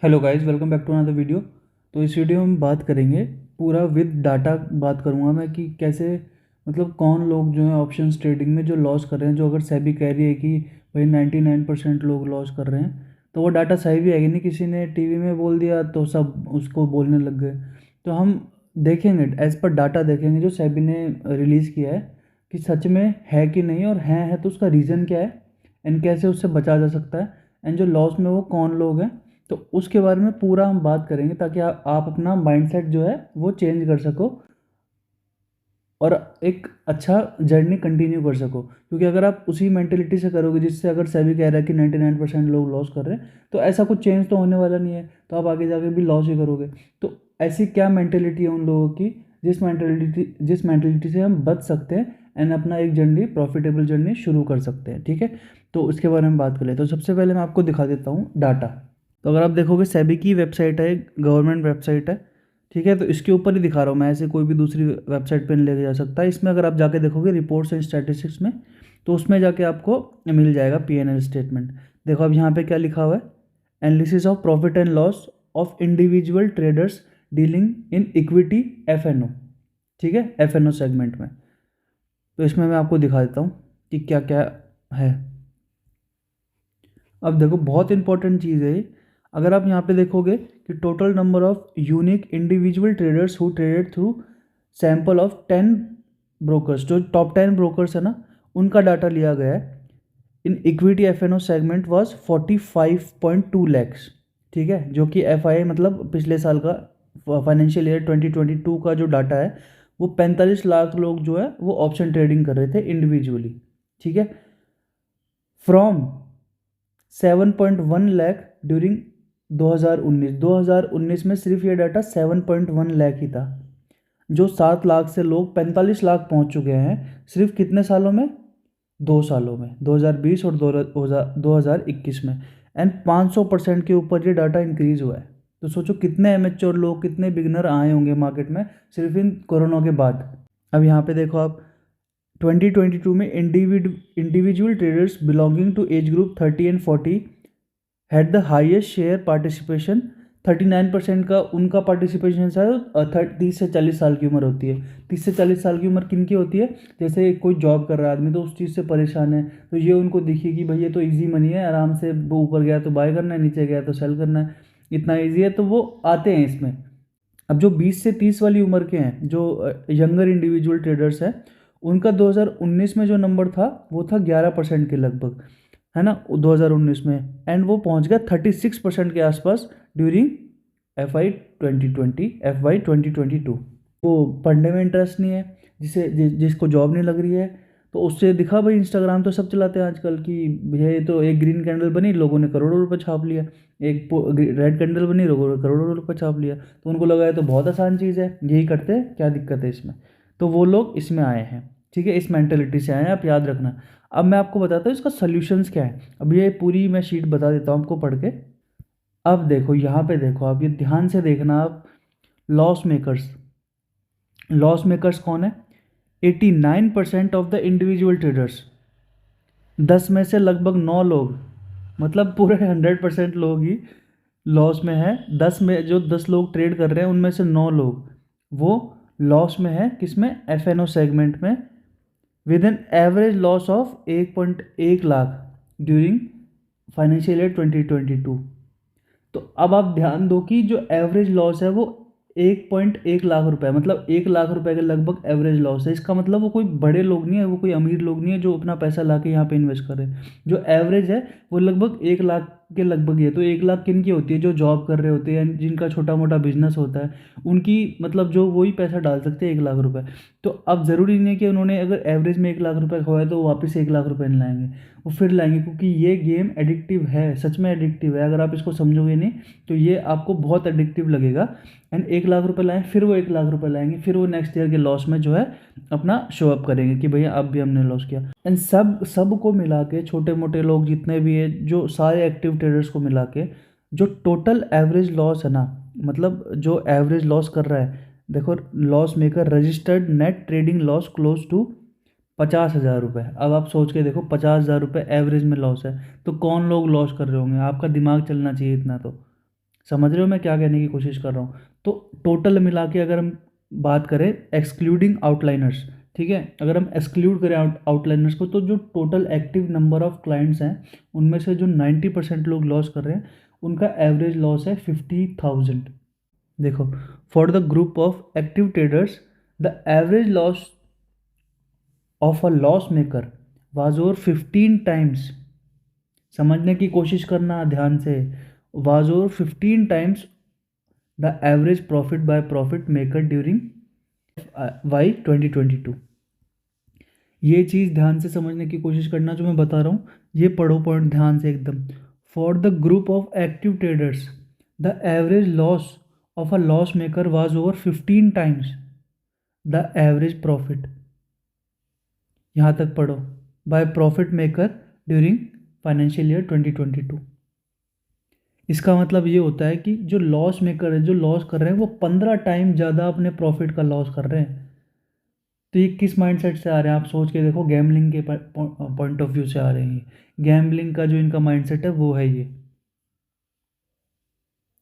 Hello guys, welcome back to another video. तो इस video में बात करेंगे पूरा विद डाटा। बात करूंगा मैं कि कैसे मतलब कौन लोग जो है ऑप्शंस ट्रेडिंग में जो लॉस कर रहे हैं। जो अगर सेबी कह रही है कि भाई 99% लोग लॉस कर रहे हैं, तो वो डाटा सही भी है कि नहीं। किसी ने टीवी में बोल दिया तो सब उसको बोलने लग गए। तो हम देखेंगे एज पर डाटा, देखेंगे जो सेबी ने रिलीज़ किया है कि सच में है कि नहीं, और है तो उसका रीज़न क्या है एंड कैसे उससे बचा जा सकता है, एंड जो लॉस में वो कौन लोग हैं। तो उसके बारे में पूरा हम बात करेंगे ताकि आप अपना माइंडसेट जो है वो चेंज कर सको और एक अच्छा जर्नी कंटिन्यू कर सको। क्योंकि अगर आप उसी मेंटेलिटी से करोगे जिससे अगर सेबी कह रहा है कि 99% लोग लॉस कर रहे हैं, तो ऐसा कुछ चेंज तो होने वाला नहीं है। तो आप आगे जाके भी लॉस ही करोगे। तो ऐसी क्या मेंटेलिटी है उन लोगों की जिस मेंटेलिटी से हम बच सकते हैं एंड अपना एक जर्नी, प्रॉफिटेबल जर्नी शुरू कर सकते हैं। ठीक है, तो उसके बारे में बात कर ले। तो सबसे पहले मैं आपको दिखा देता हूँ डाटा। तो अगर आप देखोगे सेबी की वेबसाइट है, गवर्नमेंट वेबसाइट है। ठीक है, तो इसके ऊपर ही दिखा रहा हूँ मैं, ऐसे कोई भी दूसरी वेबसाइट पे नहीं लेके जा सकता। इसमें अगर आप जाके देखोगे रिपोर्ट्स एंड स्टैटिस्टिक्स में, तो उसमें जाके आपको मिल जाएगा पीएनएल स्टेटमेंट। देखो अब यहाँ पे क्या लिखा हुआ है, analysis of profit and loss of individual traders dealing in equity FNO. ठीक है, एफएनओ सेगमेंट में। तो इसमें मैं आपको दिखा देता हूँ कि क्या क्या है। अब देखो बहुत इंपॉर्टेंट चीज़ है ये। अगर आप यहाँ पे देखोगे कि total number of unique individual traders who traded through sample of 10 brokers, जो टॉप 10 ब्रोकर्स है ना, उनका डाटा लिया गया है। In equity FNO segment was 45.2 lakhs. ठीक है, जो कि एफआई मतलब पिछले साल का फाइनेंशियल ईयर 2022 का जो डाटा है, वो 45 लाख लोग जो है वो ऑप्शन ट्रेडिंग कर रहे थे इंडिविजुअली। ठीक है, फ्रॉम 7.1 लाख ड्यूरिंग 2019 में सिर्फ ये डाटा 7.1 लाख ही था। जो 7 लाख से लोग 45 लाख पहुंच चुके हैं सिर्फ कितने सालों में, 2 सालों में, 2020 और 2021 में। एंड 500% के ऊपर ये डाटा इंक्रीज हुआ है। तो सोचो कितने एमेच्योर लोग, कितने बिगनर आए होंगे मार्केट में सिर्फ इन कोरोना के बाद। अब यहाँ पे देखो आप, 2022 में individual traders belonging to age group 30 and 40 had the highest share participation. 39% का उनका पार्टिसिपेशन है। 30 से 40 साल की उम्र होती है। 30 से 40 साल की उम्र किन की होती है, जैसे कोई जॉब कर रहा है आदमी तो उस चीज़ से परेशान है, तो ये उनको दिखी कि भाई ये तो इजी मनी है, आराम से वो ऊपर गया तो बाय करना है, नीचे गया तो सेल करना है, इतना ईजी है, तो वो आते हैं इसमें। अब जो 20 से 30 वाली उम्र के हैं, जो यंगर इंडिविजुअल ट्रेडर्स हैं, उनका 2019 में जो नंबर था वो था 11% के लगभग, है ना, 2019 में। एंड वो पहुंच गया 36% के आसपास ड्यूरिंग FY 2022। वो पढ़ने में इंटरेस्ट नहीं है, जिसको जॉब नहीं लग रही है, तो उससे दिखा भाई, इंस्टाग्राम तो सब चलाते हैं आजकल कि भैया ये तो एक ग्रीन कैंडल बनी, लोगों ने करोड़ों रुपए छाप लिया। एक रेड कैंडल बनी, लोगों ने करोड़ों रुपए छाप लिया। तो उनको लगा है तो बहुत आसान चीज़ है, यही करते हैं, क्या दिक्कत है इसमें। तो वो लोग इसमें आए हैं। ठीक है, इस मेंटेलिटी से आए हैं, आप याद रखना। अब मैं आपको बताता हूँ इसका सोल्यूशंस क्या है। अब ये पूरी मैं शीट बता देता हूँ आपको पढ़ के। अब देखो यहाँ पे देखो, आप ये ध्यान से देखना। आप लॉस मेकर्स, लॉस मेकर्स कौन है, 89% ऑफ द इंडिविजुअल ट्रेडर्स। 10 में से लगभग 9 लोग, मतलब पूरे 100% लोग ही लॉस में है। 10 में जो 10 लोग ट्रेड कर रहे हैं उनमें से 9 लोग वो लॉस में है। किसमें, एफएनओ सेगमेंट में, with an average loss of 1.1 lakh during financial year 2022। तो अब आप ध्यान दो कि जो एवरेज लॉस है वो 1.1 लाख रुपए, मतलब 1 लाख रुपए के लगभग एवरेज लॉस है। इसका मतलब वो कोई बड़े लोग नहीं है, वो कोई अमीर लोग नहीं है जो अपना पैसा ला के यहाँ पे इन्वेस्ट कर रहे हैं। जो एवरेज है वो लगभग 1 लाख के लगभग ही है। तो 1 लाख किन की होती है, जो जॉब कर रहे होते हैं, जिनका छोटा मोटा बिजनेस होता है, उनकी मतलब जो वही पैसा डाल सकते हैं 1 लाख रुपए। तो अब ज़रूरी नहीं है कि उन्होंने अगर एवरेज में 1 लाख रुपए खोया तो वो वापस 1 लाख रुपए नहीं लाएंगे, वो फिर लाएंगे। क्योंकि ये गेम एडिक्टिव है, सच में एडिक्टिव है। अगर आप इसको समझोगे नहीं तो ये आपको बहुत एडिक्टिव लगेगा। एंड 1 लाख रुपए लाएं, फिर वो 1 लाख रुपए लाएंगे, फिर वो नेक्स्ट ईयर के लॉस में जो है अपना शो अप करेंगे कि भैया अब भी हमने लॉस किया। एंड सब को मिला के, छोटे मोटे लोग जितने भी है, जो सारे एक्टिव ट्रेडर्स को मिला के, जो टोटल एवरेज लॉस है ना, मतलब जो एवरेज लॉस कर रहा है, देखो loss maker registered net trading loss close to 50,000 रुपये। अब आप सोच के देखो, 50,000 रुपये एवरेज में लॉस है, तो कौन लोग लॉस कर रहे होंगे, आपका दिमाग चलना चाहिए इतना तो। समझ रहे हो मैं क्या कहने की कोशिश कर रहा हूँ? तो टोटल मिला के अगर हम बात करें एक्सक्लूडिंग आउटलाइनर्स, ठीक है, अगर हम एक्सक्लूड करें आउटलाइनर्स को, तो जो total active number of clients हैं उनमें से जो 90% लोग लॉस कर रहे हैं उनका एवरेज लॉस है 50,000। देखो, for the group of active traders the average loss of a loss maker was over 15 times, समझने की कोशिश करना ध्यान से, was over 15 times the average profit by profit maker during Y 2022। ये चीज़ ध्यान से समझने की कोशिश करना जो मैं बता रहा हूँ, ये पढ़ो पॉइंट ध्यान से एकदम। For the group of active traders the average loss of a loss maker was over 15 times the average profit, यहाँ तक पढ़ो, bye profit maker during financial year 2022। इसका मतलब ये होता है कि जो लॉस मेकर है, जो लॉस कर रहे हैं, वो 15 टाइम ज़्यादा अपने प्रॉफिट का लॉस कर रहे हैं। तो ये किस माइंडसेट से आ रहे हैं आप सोच के देखो, गैम्बलिंग के पॉइंट ऑफ व्यू से आ रहे हैं। गैम्बलिंग का जो इनका माइंडसेट है वो है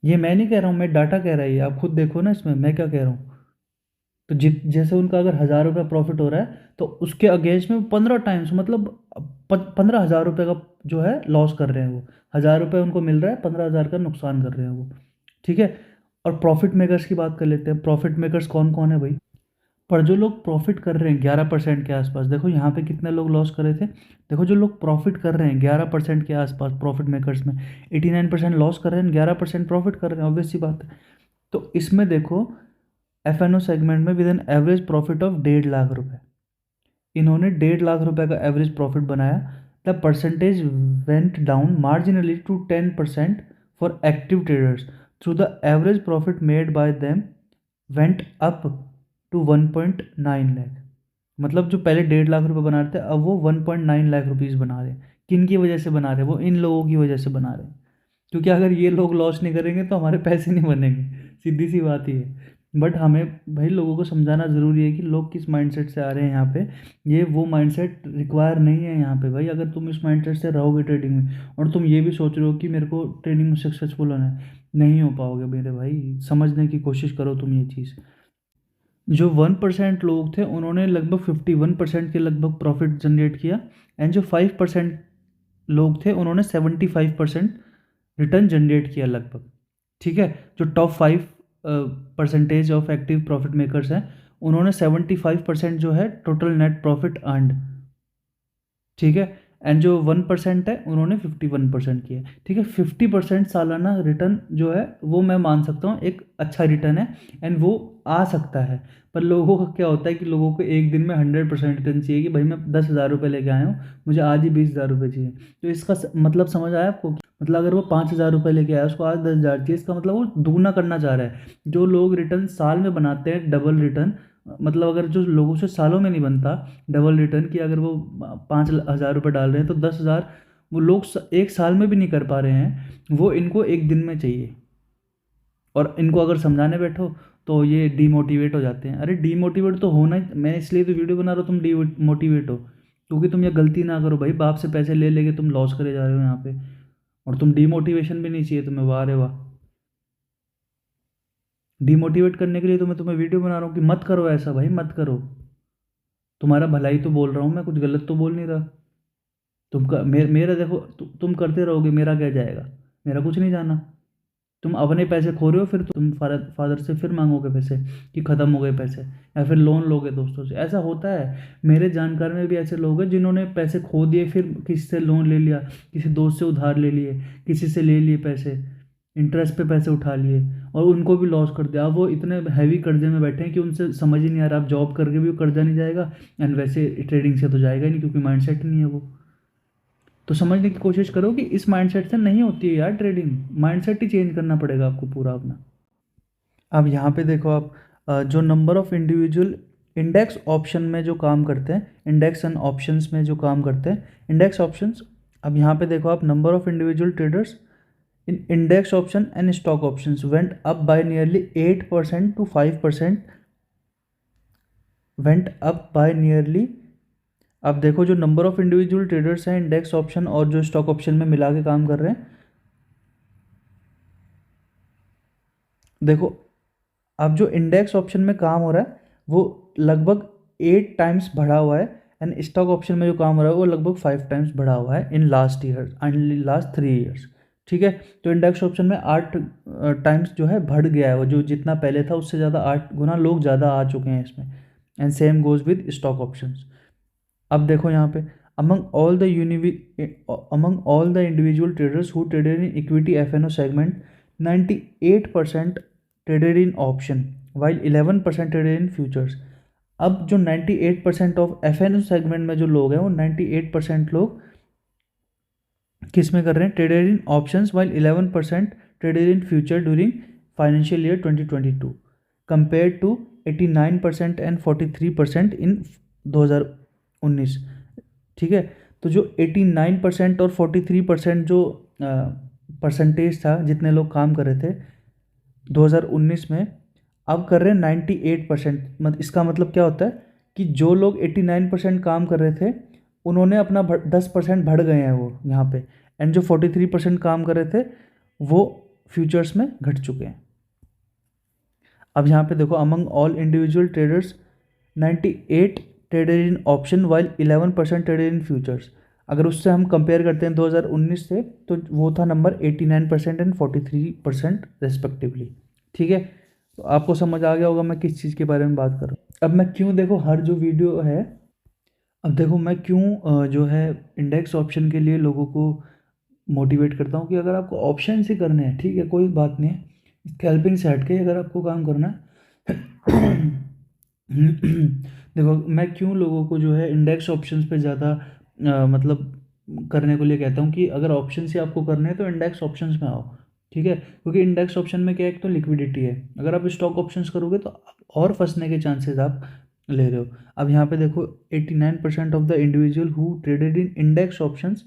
ये मैं नहीं कह रहा हूँ, मैं डाटा कह रहा है, ये आप खुद देखो ना, इसमें मैं क्या कह रहा हूँ। तो जैसे उनका अगर 1,000 रुपये प्रॉफिट हो रहा है तो उसके अगेंस्ट में 15 टाइम्स, मतलब 15,000 रुपये का जो है लॉस कर रहे हैं वो। 1,000 रुपये उनको मिल रहा है, 15,000 का नुकसान कर रहे हैं वो, ठीक है। और प्रॉफिट मेकर्स की बात कर लेते हैं। प्रॉफिट मेकर्स कौन कौन है भाई? पर जो लोग प्रॉफिट कर रहे हैं 11% के आसपास, देखो यहाँ पे कितने लोग लॉस कर रहे थे। देखो जो लोग प्रॉफिट कर रहे हैं 11% के आसपास, प्रॉफिट मेकर्स में 89% लॉस कर रहे हैं, 11% प्रॉफिट कर रहे हैं, ऑब्वियस सी बात है। तो इसमें देखो एफ सेगमेंट में with an average profit of 1.5 lakh रुपए, इन्होंने 1.5 लाख रुपए का एवरेज प्रॉफिट बनाया। The percentage went down marginally to 10% for active traders through the average profit made by them went up to 1.9 lakh. मतलब जो पहले 1.5 लाख रुपए बना रहे थे अब वो 1.9 लाख रुपीज़ बना रहे हैं। किन की वजह से बना रहे हैं? वो इन लोगों की वजह से बना रहे हैं, क्योंकि अगर ये लोग लॉस नहीं करेंगे तो हमारे पैसे नहीं बनेंगे, सीधी सी बात ही है। बट हमें भाई लोगों को समझाना ज़रूरी है कि लोग किस माइंडसेट से आ रहे हैं यहाँ पे। ये वो माइंडसेट रिक्वायर नहीं है यहाँ पे भाई। अगर तुम इस माइंडसेट से रहोगे ट्रेडिंग में और तुम ये भी सोच रहे हो कि मेरे को ट्रेडिंग में सक्सेसफुल होना है, नहीं हो पाओगे मेरे भाई। समझने की कोशिश करो तुम ये चीज़। जो 1% लोग थे उन्होंने लगभग 51% के लगभग प्रॉफिट जनरेट किया, एंड जो 5% लोग थे उन्होंने 75% रिटर्न जनरेट किया लगभग, ठीक है। जो top 5 percentage of active profit makers हैं उन्होंने 75% जो है टोटल नेट प्रॉफिट अर्नड, ठीक है। एंड जो 1% है उन्होंने 51% किया, ठीक है। 50% सालाना रिटर्न जो है वो मैं मान सकता हूँ एक अच्छा रिटर्न है, एंड वो आ सकता है। पर लोगों का क्या होता है कि लोगों को एक दिन में 100% रिटर्न चाहिए कि भाई मैं 10,000 रुपये लेके आया हूँ, मुझे आज ही 20,000 रुपये चाहिए। तो इसका मतलब समझ आया आपको? मतलब अगर वो 5,000 रुपये लेके आया उसको आज 10,000 चाहिए, इसका मतलब वो दुगना करना चाह रहा है। जो लोग रिटर्न साल में बनाते हैं डबल रिटर्न, मतलब अगर जो लोगों से सालों में नहीं बनता डबल रिटर्न की, अगर वो 5,000 रुपये डाल रहे हैं तो 10,000 वो लोग एक साल में भी नहीं कर पा रहे हैं, वो इनको एक दिन में चाहिए। और इनको अगर समझाने बैठो तो ये डीमोटिवेट हो जाते हैं। अरे डीमोटिवेट तो होना ही, मैं इसलिए तो वीडियो बना रहा हूँ, तुम डीमोटिवेट हो क्योंकि तुम ये गलती ना करो भाई। बाप से पैसे ले लेके तुम लॉस करे जा रहे हो यहाँ पे, और तुम डीमोटिवेशन भी नहीं चाहिए तुम्हें। वाह रे वाह, डीमोटिवेट करने के लिए तो मैं तुम्हें वीडियो बना रहा हूँ कि मत करो ऐसा भाई, मत करो। तुम्हारा भलाई तो बोल रहा हूँ मैं, कुछ गलत तो बोल नहीं रहा। मेरा देखो तुम करते रहोगे, मेरा क्या जाएगा? मेरा कुछ नहीं जाना। तुम अपने पैसे खो रहे हो, फिर तुम फादर से फिर मांगोगे पैसे कि ख़त्म हो गए पैसे, या फिर लोन लोगे दोस्तों से। ऐसा होता है, मेरे जानकार में भी ऐसे लोग हैं जिन्होंने पैसे खो दिए, फिर किसी से लोन ले लिया, किसी दोस्त से उधार ले लिए, किसी से ले लिए पैसे, इंटरेस्ट पे पैसे उठा लिए, और उनको भी लॉस कर दिया। अब वो इतने हैवी कर्जे में बैठे हैं कि उनसे समझ ही नहीं आ रहा। आप जॉब करके भी वो कर्जा नहीं जाएगा, एंड वैसे ट्रेडिंग से तो जाएगा ही नहीं, क्योंकि माइंडसेट नहीं है वो। तो समझने की कोशिश करो कि इस माइंडसेट से नहीं होती है यार ट्रेडिंग। माइंडसेट ही चेंज करना पड़ेगा आपको पूरा अपना। अब यहाँ पे देखो आप, जो number of individual index option में जो काम करते हैं, इंडेक्स एंड ऑप्शंस में जो काम करते हैं, इंडेक्स ऑप्शंस। अब यहाँ पे देखो आप, number of individual traders in index option and stock options went up by nearly 8% to 5%, went up by nearly. अब देखो जो नंबर ऑफ इंडिविजुअल ट्रेडर्स हैं इंडेक्स ऑप्शन और जो स्टॉक ऑप्शन में मिला के काम कर रहे हैं, देखो, अब जो इंडेक्स ऑप्शन में काम हो रहा है वो लगभग 8 टाइम्स बढ़ा हुआ है, एंड स्टॉक ऑप्शन में जो काम हो रहा है वो लगभग 5 टाइम्स बढ़ा हुआ है in last year, in last 3 years. ठीक है, तो इंडेक्स ऑप्शन में 8 टाइम्स जो है बढ़ गया है, वो जो जितना पहले था उससे ज़्यादा 8 गुना लोग ज़्यादा आ चुके हैं इसमें। And same goes with stock options. अब देखो यहाँ पे, among all the among all the individual traders who traded in equity FNO segment, 98% traded in option while 11% traded in futures। अब जो 98% ऑफ FNO सेगमेंट में जो लोग हैं वो 98% लोग किस में कर रहे हैं, traded in options, while 11% traded in future during financial year 2022 compare to 89% and 43% in 2019। ठीक है, तो जो 89% और 43% जो परसेंटेज था जितने लोग काम कर रहे थे 2019 में, अब कर रहे हैं 98%। मतलब इसका मतलब क्या होता है कि जो लोग 89% काम कर रहे थे उन्होंने अपना 10% बढ़ गए हैं वो यहाँ पे, एंड जो 43% काम कर रहे थे वो फ्यूचर्स में घट चुके हैं। अब यहाँ पे देखो, among all individual traders 98 traded in option while 11% traded in futures. अगर उससे हम कंपेयर करते हैं 2019 से, तो वो था नंबर 89% एंड 43% रेस्पेक्टिवली। ठीक है, तो आपको समझ आ गया होगा मैं किस चीज़ के बारे में बात कर रहा हूँ। अब मैं क्यों, देखो हर जो वीडियो है, अब देखो मैं क्यों जो है इंडेक्स ऑप्शन के लिए लोगों को मोटिवेट करता हूँ कि अगर आपको ऑप्शन ही करने हैं, ठीक है कोई बात नहीं है, स्कैल्पिंग से हट के अगर आपको काम करना है देखो मैं क्यों लोगों को जो है इंडेक्स ऑप्शंस पे ज़्यादा मतलब करने को लिए कहता हूँ कि अगर ऑप्शन से आपको करने हैं तो इंडेक्स ऑप्शंस में आओ। ठीक है, क्योंकि इंडेक्स ऑप्शन में क्या है, एक तो लिक्विडिटी है, अगर आप स्टॉक ऑप्शंस करोगे तो और फंसने के चांसेस आप ले रहे हो। अब यहाँ पे देखो, 89% of the individual who traded in index options,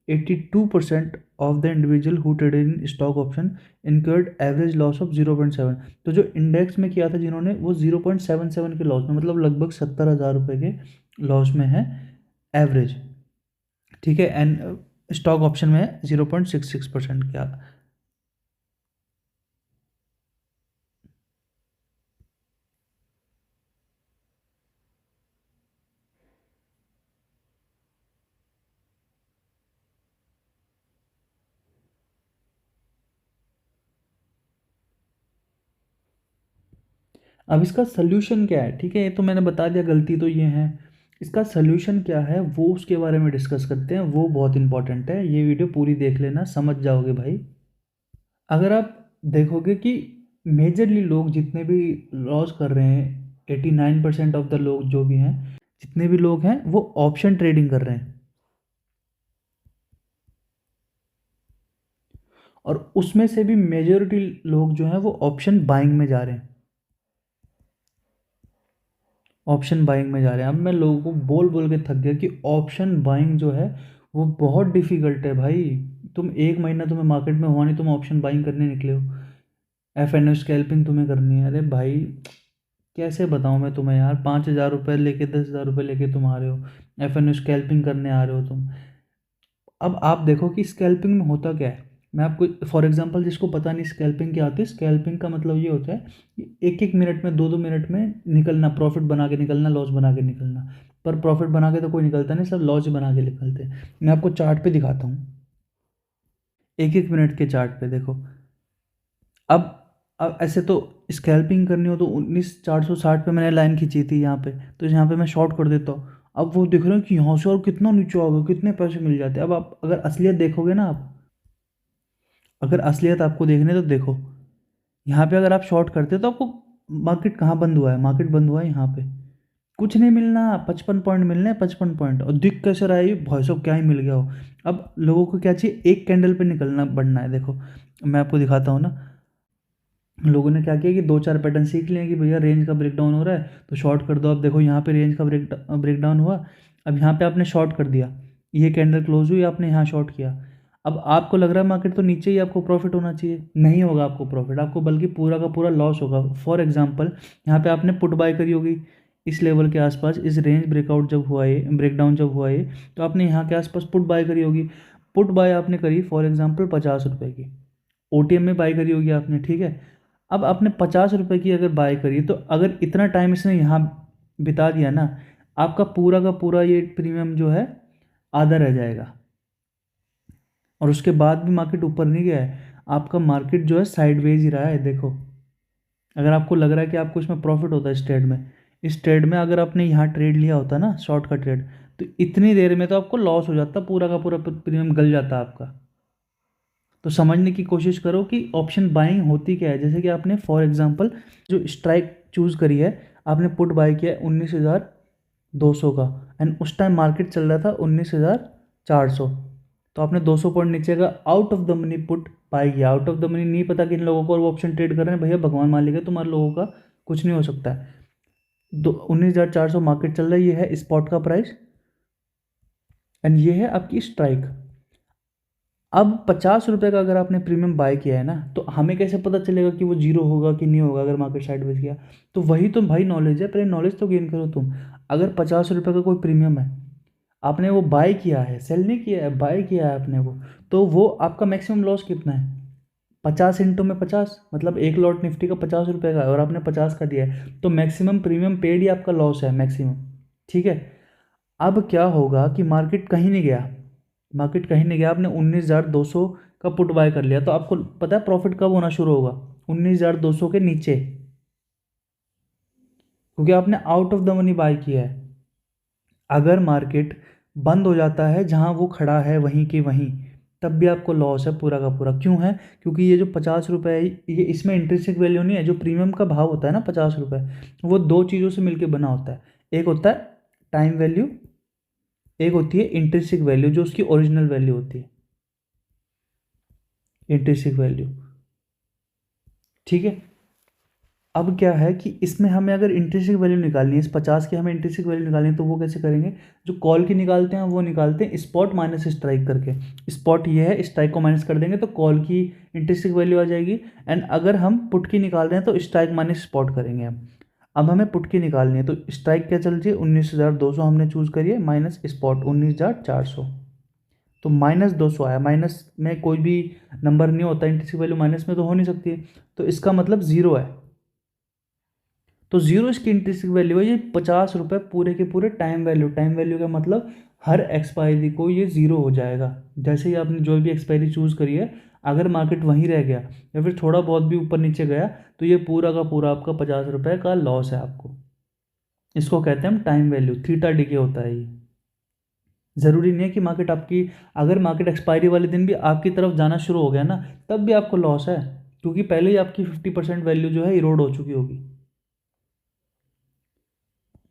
82% of the individual who traded in stock option incurred average loss of 0.7। तो जो इंडेक्स में किया था जिन्होंने, वो 0.77 के लॉस में, मतलब लगभग 70,000 रुपये के लॉस में है एवरेज। ठीक है, एंड स्टॉक ऑप्शन में है 0.66% का। अब इसका सल्यूशन क्या है, ठीक है, ये तो मैंने बता दिया, गलती तो ये है। इसका सल्यूशन क्या है वो उसके बारे में डिस्कस करते हैं, वो बहुत इंपॉर्टेंट है, ये वीडियो पूरी देख लेना, समझ जाओगे भाई। अगर आप देखोगे कि मेजरली लोग जितने भी लॉस कर रहे हैं, 89% ऑफ द लोग जो भी हैं, जितने भी लोग हैं वो ऑप्शन ट्रेडिंग कर रहे हैं, और उसमें से भी मेजॉरिटी लोग जो हैं वो ऑप्शन बाइंग में जा रहे हैं, ऑप्शन बाइंग में जा रहे हैं। अब मैं लोगों को बोल बोल के थक गया कि ऑप्शन बाइंग जो है वो बहुत डिफ़िकल्ट है भाई। तुम एक महीना तुम्हें मार्केट में हुआ नहीं, तुम ऑप्शन बाइंग करने निकले हो, एफ एन ओ स्कैल्पिंग तुम्हें करनी है। अरे भाई कैसे बताऊँ मैं तुम्हें यार, 5,000 रुपये लेके 10,000 रुपये लेके तुम आ रहे हो, एफ एन ओ स्कैल्पिंग करने आ रहे हो तुम। अब आप देखो कि स्कैल्पिंग में होता क्या है, मैं आपको फॉर एग्जांपल, जिसको पता नहीं स्कैल्पिंग क्या होती है, स्कैल्पिंग का मतलब ये होता है कि एक एक मिनट में, दो दो मिनट में निकलना, प्रॉफिट बना के निकलना, लॉस बना के निकलना। पर प्रॉफिट बना के तो कोई निकलता नहीं, सब लॉस बना के निकलते हैं। मैं आपको चार्ट पे दिखाता हूँ, एक एक मिनट के चार्ट पे देखो। अब अब ऐसे तो स्कैल्पिंग करनी हो तो 19,460 पे मैंने लाइन खींची थी यहाँ पे, तो यहाँ पे मैं शॉर्ट कर देता हूँ। अब वो देख रहे हो कि यहाँ से और कितना नीचे आ गया, कितने पैसे मिल जाते हैं। अब आप अगर असलियत देखोगे ना, आप अगर असलियत आपको देखनी है तो देखो, यहाँ पे अगर आप शॉर्ट करते हो तो आपको मार्केट कहाँ बंद हुआ है, मार्केट बंद हुआ है यहाँ पे, कुछ नहीं मिलना, 55 पॉइंट मिलने हैं, 55 पॉइंट, और दिख कैसे रहा है ये भाई साहब, क्या ही मिल गया हो। अब लोगों को क्या चाहिए, एक कैंडल पे निकलना बढ़ना है। देखो मैं आपको दिखाता हूँ ना, लोगों ने क्या किया कि दो चार पैटर्न सीख लिए कि भैया रेंज का ब्रेकडाउन हो रहा है तो शॉर्ट कर दो। अब देखो यहाँ पे रेंज का ब्रेकडाउन हुआ, अब यहाँ पे आपने शॉर्ट कर दिया, ये कैंडल क्लोज हुई, आपने यहाँ शॉर्ट किया। अब आपको लग रहा है मार्केट तो नीचे ही, आपको प्रॉफिट होना चाहिए, नहीं होगा आपको प्रॉफिट, आपको बल्कि पूरा का पूरा लॉस होगा। फॉर एग्जांपल, यहाँ पे आपने पुट बाय करी होगी इस लेवल के आसपास, इस रेंज ब्रेकआउट जब हुआ है, ब्रेकडाउन जब हुआ है, तो आपने यहाँ के आसपास पुट बाय करी होगी। पुट बाय आपने करी फॉर एग्जाम्पल 50 रुपये की, OTM में बाय करी होगी आपने, ठीक है। अब आपने 50 रुपये की अगर बाय करी तो अगर इतना टाइम इसने यहाँ बिता दिया ना, आपका पूरा का पूरा ये प्रीमियम जो है आधा रह जाएगा। और उसके बाद भी मार्केट ऊपर नहीं गया है, आपका मार्केट जो है साइडवेज ही रहा है। देखो, अगर आपको लग रहा है कि आपको इसमें प्रॉफिट होता है इस ट्रेड में अगर आपने यहाँ ट्रेड लिया होता ना, शॉर्ट का ट्रेड, तो इतनी देर में तो आपको लॉस हो जाता, पूरा का पूरा प्रीमियम गल जाता आपका। तो समझने की कोशिश करो कि ऑप्शन बाइंग होती क्या है। जैसे कि आपने फॉर एग्जांपल जो स्ट्राइक चूज़ करी है, आपने पुट बाय किया है 19,200 का, एंड उस टाइम मार्केट चल रहा था 19,400, तो आपने 200 पॉइंट नीचे का out of the money put buy किया। आउट ऑफ द मनी नहीं पता किन लोगों को, और वो ऑप्शन ट्रेड कर रहे हैं, भैया भगवान मालिक है, तुम्हारे लोगों का कुछ नहीं हो सकता है। 19,400 मार्केट चल रहा है, ये है स्पॉट का प्राइस, एंड ये है आपकी स्ट्राइक। अब 50 रुपये का अगर आपने प्रीमियम बाय किया है ना, तो हमें कैसे पता चलेगा कि वो जीरो होगा कि नहीं होगा अगर मार्केट साइडवेज गया? तो वही तो भाई नॉलेज है, पहले नॉलेज तो गेन करो तुम। अगर 50 रुपये का कोई प्रीमियम है, आपने वो बाय किया है, सेल नहीं किया है, बाय किया है आपने वो, तो वो आपका मैक्सिमम लॉस कितना है? 50 × 50, मतलब एक लॉट निफ्टी का 50 रुपये का है और आपने 50 का दिया है, तो मैक्सिमम प्रीमियम पेड ही आपका लॉस है मैक्सिमम। ठीक है। अब क्या होगा कि मार्केट कहीं नहीं गया, आपने 19,200 का पुट बाय कर लिया, तो आपको पता है प्रॉफिट कब होना शुरू होगा? 19,200 के नीचे, क्योंकि आपने out of the money by किया है। अगर मार्केट बंद हो जाता है जहां वो खड़ा है वहीं के वहीं, तब भी आपको लॉस है पूरा का पूरा। क्यों है? क्योंकि ये जो 50 रुपये है, ये इसमें इंट्रिंसिक वैल्यू नहीं है। जो प्रीमियम का भाव होता है ना 50 रुपये, वो दो चीज़ों से मिलकर बना होता है। एक होता है टाइम वैल्यू, एक होती है इंट्रिंसिक वैल्यू जो उसकी ओरिजिनल वैल्यू होती है, इंट्रिंसिक वैल्यू। ठीक है। अब क्या है कि इसमें हमें अगर इंट्रिंसिक वैल्यू निकालनी है, इस 50 की हमें इंट्रिंसिक वैल्यू निकालनी है, तो वो कैसे करेंगे? जो कॉल की निकालते हैं वो निकालते हैं स्पॉट माइनस स्ट्राइक करके। स्पॉट ये है, स्ट्राइक को माइनस कर देंगे तो कॉल की इंट्रिंसिक वैल्यू आ जाएगी। एंड अगर हम पुट की निकाल रहे हैं तो स्ट्राइक माइनस स्पॉट करेंगे हम। अब हमें पुट की निकालनी है, तो स्ट्राइक क्या चल रही है? 19,200 हमने चूज़ करी है, माइनस स्पॉट 19,400, तो -200 आया। माइनस में कोई भी नंबर नहीं होता, इंट्रिंसिक वैल्यू माइनस में तो हो नहीं सकती है, तो इसका मतलब ज़ीरो है। तो जीरो इसकी इंट्रिंसिक वैल्यू है। ये 50 रुपये पूरे के पूरे टाइम वैल्यू का मतलब हर एक्सपायरी को ये ज़ीरो हो जाएगा। जैसे ही आपने जो भी एक्सपायरी चूज़ करी है, अगर मार्केट वहीं रह गया या फिर थोड़ा बहुत भी ऊपर नीचे गया, तो ये पूरा का पूरा आपका 50 रुपये का लॉस है आपको। इसको कहते हैं हम टाइम वैल्यू, थीटा डिके होता है ये। ज़रूरी नहीं है कि मार्केट आपकी, अगर मार्केट एक्सपायरी वाले दिन भी आपकी तरफ जाना शुरू हो गया ना, तब भी आपको लॉस है, क्योंकि पहले ही आपकी 50% वैल्यू जो है इरोड हो चुकी होगी।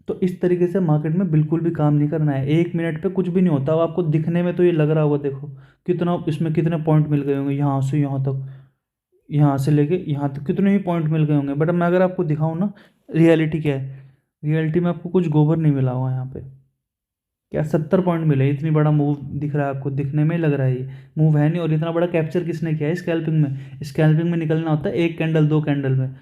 तो इस तरीके से मार्केट में बिल्कुल भी काम नहीं करना है। 1 मिनट पे कुछ भी नहीं होता। अब आपको दिखने में तो ये लग रहा होगा, देखो कितना इसमें कितने पॉइंट मिल गए होंगे, यहाँ से यहाँ तक, यहाँ से लेके यहाँ तक कितने ही पॉइंट मिल गए होंगे। बट मैं अगर आपको दिखाऊँ ना, रियलिटी क्या है, रियलिटी में आपको कुछ गोबर नहीं मिला हुआ यहाँ पे। क्या 70 पॉइंट मिले? इतनी बड़ा मूव दिख रहा है आपको, दिखने में लग रहा है ये मूव है नहीं। और इतना बड़ा कैप्चर किसने किया है? स्कैल्पिंग में। स्कैल्पिंग में निकलना होता है एक कैंडल, दो कैंडल में।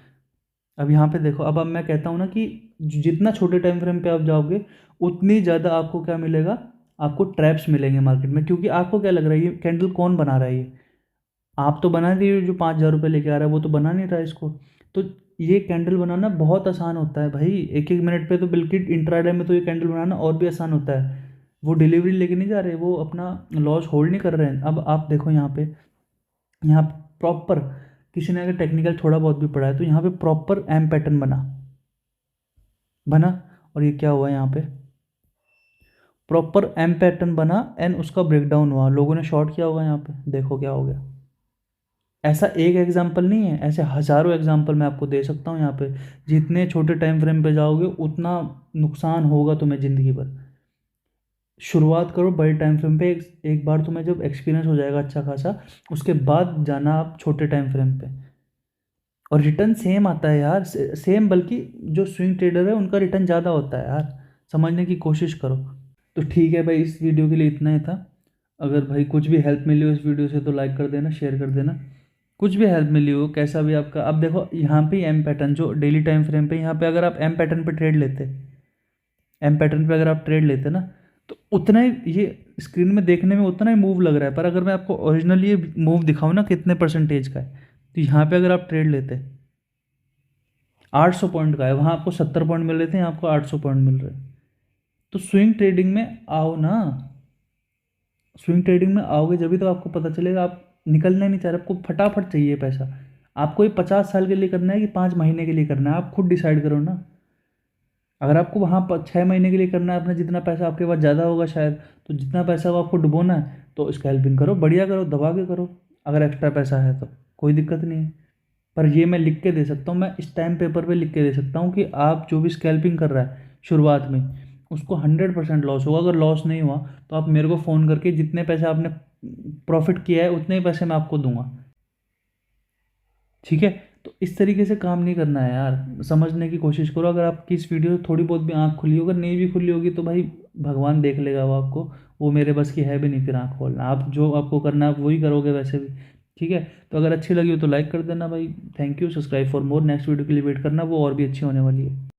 अब यहाँ पे देखो, अब मैं कहता हूँ ना कि जितना छोटे टाइम फ्रेम पे आप जाओगे, उतनी ज़्यादा आपको क्या मिलेगा? आपको ट्रैप्स मिलेंगे मार्केट में। क्योंकि आपको क्या लग रहा है, ये कैंडल कौन बना रहा है? ये आप तो बना रही हो, जो 5,000 रुपये लेके आ रहा है वो तो बना नहीं रहा है इसको। तो ये कैंडल बनाना बहुत आसान होता है भाई, एक एक मिनट पे। तो बल्कि इंट्राडे में तो ये कैंडल बनाना और भी आसान होता है। वो डिलीवरी लेके नहीं जा रहे, वो अपना लॉस होल्ड नहीं कर रहे हैं। अब आप देखो यहाँ पे, यहाँ प्रॉपर किसी ने अगर टेक्निकल थोड़ा बहुत भी पढ़ा है, तो यहाँ पे प्रॉपर एम पैटर्न बना बना और ये क्या हुआ यहाँ पे? प्रॉपर एम पैटर्न बना एंड उसका ब्रेकडाउन हुआ, लोगों ने शॉर्ट किया होगा यहाँ पे, देखो क्या हो गया। ऐसा एक एग्जांपल नहीं है, ऐसे हज़ारों एग्जांपल मैं आपको दे सकता हूँ यहाँ पे। जितने छोटे टाइम फ्रेम पे जाओगे उतना नुकसान होगा तुम्हें ज़िंदगी भर। शुरुआत करो बड़े टाइम फ्रेम पे, एक बार तुम्हें जब एक्सपीरियंस हो जाएगा अच्छा खासा, उसके बाद जाना आप छोटे टाइम फ्रेम पे। और रिटर्न सेम आता है यार, सेम, बल्कि जो स्विंग ट्रेडर है उनका रिटर्न ज़्यादा होता है यार। समझने की कोशिश करो। तो ठीक है भाई, इस वीडियो के लिए इतना ही था। अगर भाई कुछ भी हेल्प मिली हो इस वीडियो से तो लाइक कर देना, शेयर कर देना। कुछ भी हेल्प मिली हो, कैसा भी आपका। अब देखो यहाँ पे एम पैटर्न, जो डेली टाइम फ्रेम पे, यहाँ पे अगर आप एम पैटर्न पे ट्रेड लेते, एम पैटर्न पे अगर आप ट्रेड लेते ना, तो उतना ही ये स्क्रीन में देखने में उतना ही मूव लग रहा है। पर अगर मैं आपको ओरिजिनली ये मूव दिखाऊँ ना कितने परसेंटेज का है, तो यहाँ पे अगर आप ट्रेड लेते 800 पॉइंट का है, वहाँ आपको 70 पॉइंट मिल रहे थे, यहाँ आपको 800 पॉइंट मिल रहे हैं। तो स्विंग ट्रेडिंग में आओ ना, स्विंग ट्रेडिंग में आओगे जब भी तो आपको पता चलेगा। आप निकलना नहीं चाह रहे, आपको फटाफट चाहिए पैसा। आपको ये 50 साल के लिए करना है कि 5 महीने के लिए करना है, आप खुद डिसाइड करो ना। अगर आपको वहाँ पर 6 महीने के लिए करना है, अपना जितना पैसा आपके पास ज़्यादा होगा शायद, तो जितना पैसा वो आपको डुबोना है तो स्कैल्पिंग करो, बढ़िया करो, दबा के करो। अगर एक्स्ट्रा पैसा है तो कोई दिक्कत नहीं है। पर ये मैं लिख के दे सकता हूँ, मैं स्टैम्प पेपर पे लिख के दे सकता हूँ कि आप जो भी स्कैल्पिंग कर रहा है शुरुआत में, उसको 100% लॉस होगा। अगर लॉस नहीं हुआ तो आप मेरे को फ़ोन करके जितने पैसे आपने प्रॉफिट किया है उतने ही पैसे मैं आपको दूंगा, ठीक है। तो इस तरीके से काम नहीं करना है यार, समझने की कोशिश करो। अगर आपकी इस वीडियो से थोड़ी बहुत भी आँख खुली होगी, नहीं भी खुली होगी तो भाई भगवान देख लेगा वो आपको, वो मेरे बस की है भी नहीं फिर आँख खोलना। आप जो आपको करना है आप वही करोगे वैसे भी, ठीक है। तो अगर अच्छी लगी हो तो लाइक कर देना भाई। Thank you, subscribe for more. Next video के लिए वेट करना, वो और भी अच्छी होने वाली है।